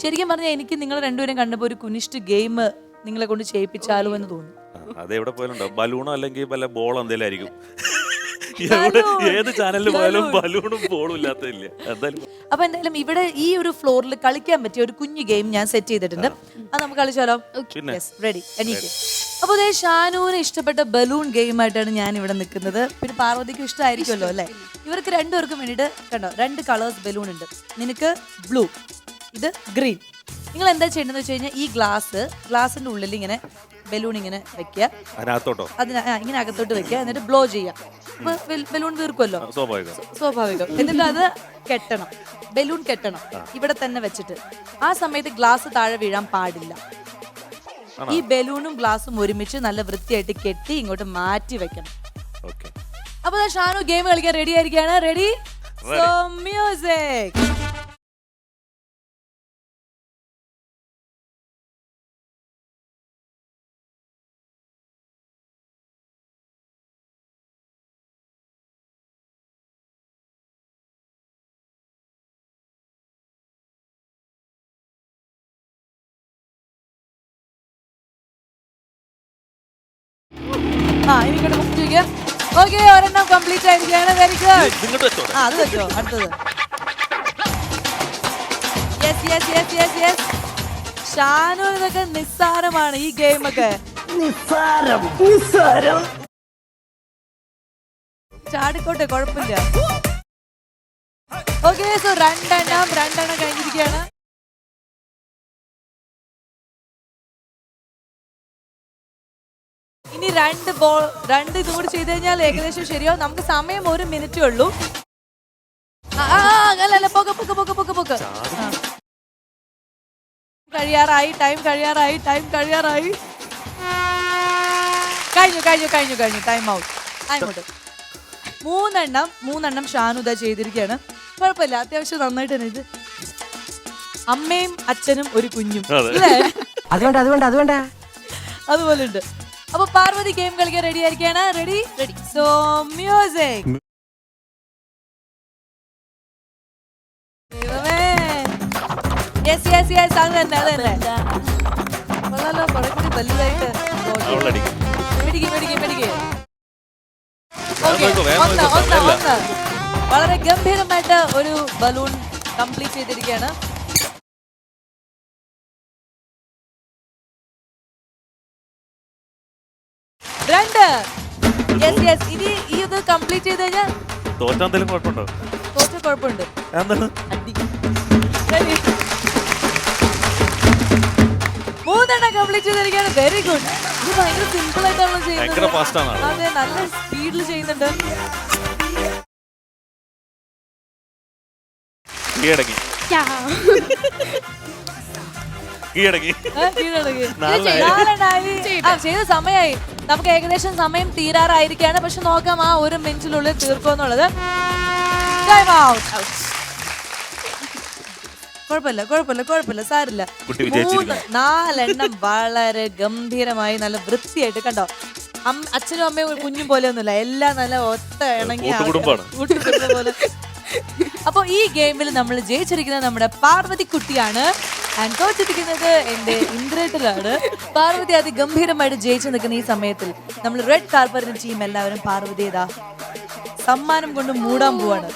ശരിക്കും പറഞ്ഞാൽ എനിക്ക് നിങ്ങൾ രണ്ടുപേരും കണ്ടപ്പോൾ ഒരു കുനിഷ്ട് ഗെയിം നിങ്ങളെ കൊണ്ട് ചെയ്യിപ്പിച്ചാലോ എന്ന് തോന്നുന്നു. അതെവിടെ പോയാലും ബലൂണോ അല്ലെങ്കിൽ വല്ല ബോൾ എന്തെങ്കിലും ആയിരിക്കും. ഏത് ചാനലിൽ പോയാലും ബലൂണും ബോളും ഇല്ലാത്തില്ല. എന്തായാലും അപ്പൊ എന്തായാലും ഇവിടെ ഈ ഒരു ഫ്ലോറിൽ കളിക്കാൻ പറ്റിയ ഒരു കുഞ്ഞു ഗെയിം ഞാൻ സെറ്റ് ചെയ്തിട്ടുണ്ട്. അത് നമുക്ക് കളിച്ചാലോ? റെഡി? എനിക്ക് അപ്പൊ അതേ ഷാനുവിന് ഇഷ്ടപ്പെട്ട ബലൂൺ ഗെയിം ആയിട്ടാണ് ഞാൻ ഇവിടെ നിൽക്കുന്നത്. പിന്നെ പാർവതിക്കും ഇഷ്ടമായിരിക്കുമല്ലോ അല്ലെ? ഇവർക്ക് രണ്ടുപേർക്കും വേണ്ടിയിട്ട് കണ്ടോ 2 കളേഴ്സ് ബലൂൺ ഉണ്ട്. നിനക്ക് ബ്ലൂ, ഇത് ഗ്രീൻ. നിങ്ങൾ എന്താ ചെയ്യേണ്ടതെന്ന് വെച്ച് കഴിഞ്ഞാൽ ഈ ഗ്ലാസിന്റെ ഉള്ളിൽ ഇങ്ങനെ ബലൂൺ ഇങ്ങനെ വെക്കുക, ഇങ്ങനെ അകത്തോട്ട് വെക്കുക, എന്നിട്ട് ബ്ലോ ചെയ്യാം. ബലൂൺ വീർക്കുമല്ലോ, സ്വാഭാവികം. എന്നിട്ട് അത് കെട്ടണം, ബലൂൺ കെട്ടണം ഇവിടെ തന്നെ വെച്ചിട്ട്. ആ സമയത്ത് ഗ്ലാസ് താഴെ വീഴാൻ പാടില്ല. ഈ ബലൂണും ഗ്ലാസും ഒരുമിച്ച് നല്ല വൃത്തിയായിട്ട് കെട്ടി ഇങ്ങോട്ട് മാറ്റി വെക്കണം. അപ്പൊ ഷാനു ഗെയിം കളിക്കാൻ റെഡി ആയിരിക്കാണ്. റെഡി? So music. എനിക്കോട്ട് ബുക്ക് ചെയ്യാം. ഓക്കെ, ഒരെണ്ണം കംപ്ലീറ്റ് ആയിരിക്കുകയാണ്. Very good. അത് വെച്ചോ. അടുത്തത്. Yes yes yes yes yes. Shanu ഇതൊക്കെ നിസ്സാരമാണ് ഈ ഗെയിമൊക്കെ. നിസ്സാരം. ചാടിക്കോട്ടെ, കുഴപ്പമില്ല. ഓക്കെ, സോ രണ്ടെണ്ണം കഴിഞ്ഞിരിക്കുകയാണ്. ഇനി 2 ഇതും കൂടി ചെയ്ത് കഴിഞ്ഞാൽ ഏകദേശം ശരിയാവും. നമുക്ക് സമയം 1 മിനിറ്റേ ഉള്ളൂ. ടൈം കഴിയാറായി. കഴിഞ്ഞു. Time out. അങ്ങോട്ട് 3 ഷാനുദ ചെയ്തിരിക്കുകയാണ്. കുഴപ്പമില്ല, അത്യാവശ്യം നന്നായിട്ട് തന്നെ. ഇത് അമ്മയും അച്ഛനും ഒരു കുഞ്ഞും അല്ലേ? അതുപോലെ ഉണ്ട്. അപ്പൊ പാർവതി ഗെയിം കളിക്കാൻ റെഡി ആയിരിക്കാണ്. റെഡി? So music. അത് തന്നെ. വലുതായിട്ട് വളരെ ഗംഭീരമായിട്ട് ഒരു ബലൂൺ കംപ്ലീറ്റ് ചെയ്തിരിക്കുകയാണ്. ഇനി ഇത് കംപ്ലീറ്റ് ചെയ്ത് കഴിഞ്ഞാൽ തോറ്റ കുഴപ്പമുണ്ട്. 3 കംപ്ലീറ്റ് ചെയ്തിരിക്കുകയാണ്. Very good. ഇത് ഭയങ്കര സിമ്പിൾ ആയിട്ടാണ് ചെയ്യുന്നത്. അതെ, നല്ല സ്പീഡിൽ ചെയ്യുന്നുണ്ട്. ചെയ്ത സമയമായി. നമുക്ക് ഏകദേശം സമയം തീരാറായിരിക്കാണ്. പക്ഷെ നോക്കാം ആ 1 മിനിറ്റിനുള്ളിൽ തീർക്കുമെന്നുള്ളത്. കുഴപ്പമില്ല, സാരില്ല. 4 വളരെ ഗംഭീരമായി നല്ല വൃത്തിയായിട്ട് കണ്ടോ. അച്ഛനും അമ്മയും കുഞ്ഞും പോലെ ഒന്നുമില്ല, എല്ലാം നല്ല ഒത്ത ഇണങ്ങിയ പോലെ. അപ്പൊ ഈ ഗെയിമിൽ നമ്മൾ ജയിച്ചിരിക്കുന്നത് നമ്മുടെ പാർവതി കുട്ടിയാണ്. ആൻഡ് തോറ്റിരിക്കുന്നത് എന്റെ ഇന്ദ്രേട്ടനാണ്. പാർവതി അതിഗംഭീരമായിട്ട് ജയിച്ചു നിൽക്കുന്ന ഈ സമയത്തിൽ നമ്മൾ റെഡ് കാർപ്പറ്റിന്റെ ടീം എല്ലാവരും പാർവതി സമ്മാനം കൊണ്ട് മൂടാൻ പോവാണ്.